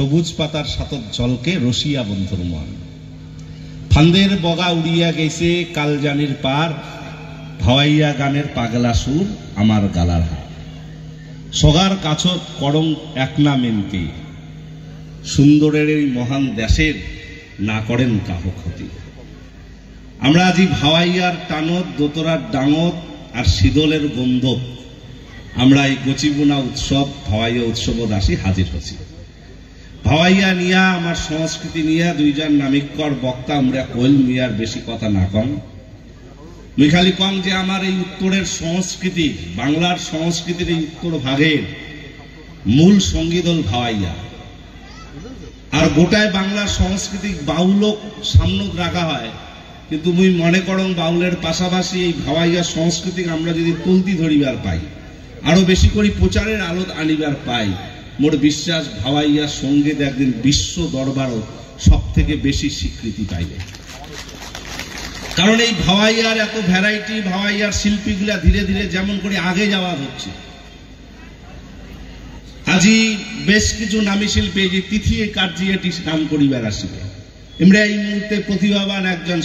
সবুজ পাতার সাতত জলকে রসিয়া বন্ধুর মন। ফান্দের বগা উড়িয়া গেছে কালজানির পার, ভাওয়াইয়া গানের পাগলা সুর আমার গালার হার। সগার কাছত করং একনা মেনকে, সুন্দরের এই মহান দেশের না করেন কাহ ক্ষতি। আমরা আজি ভাওয়াইয়ার টানত, দোতরার ডাঙত আর শীতলের গন্ধব আমরা এই গচিবুনা উৎসব ভাওয়াইয়া উৎসবত আসি হাজির হচ্ছি। ভাওয়াইয়া নিয়া আমার সংস্কৃতি নিয়া দুইজন নামিকর বক্তা আমরা কইল মিয়ার বেশি কথা না কম। মুই খালি কম যে আমার এই উত্তরের সংস্কৃতি, বাংলার সংস্কৃতির এই উত্তর ভাগের মূল সঙ্গীদল ভাওয়াইয়া। আর গোটায় বাংলার সংস্কৃতি বাউল সামনে রাখা হয়, কিন্তু মুই মনে করং বাউলের পাশাপাশি এই ভাওয়াইয়া সংস্কৃতি আমরা যদি তুলতি ধরিবার পাই, আরো বেশি করে প্রচারের আলোত আনিবার পাই, মোর বিশ্বাস ভাওয়াইয়া সঙ্গীত একদিন বিশ্ব দরবারও সব থেকে বেশি স্বীকৃতি পাইবে। কারণ এই ভাওয়াইয়ার এত ভ্যারাইটি, ভাওয়াইয়ার শিল্পীগুলা ধীরে ধীরে যেমন করে আগে যাওয়া হচ্ছে। আজি বেশ কিছু নামী শিল্পী যে তিথি কার্যিয়াটি নাম করিবার আসিবে। আমরা এই মুহূর্তে প্রতিভাবান একজন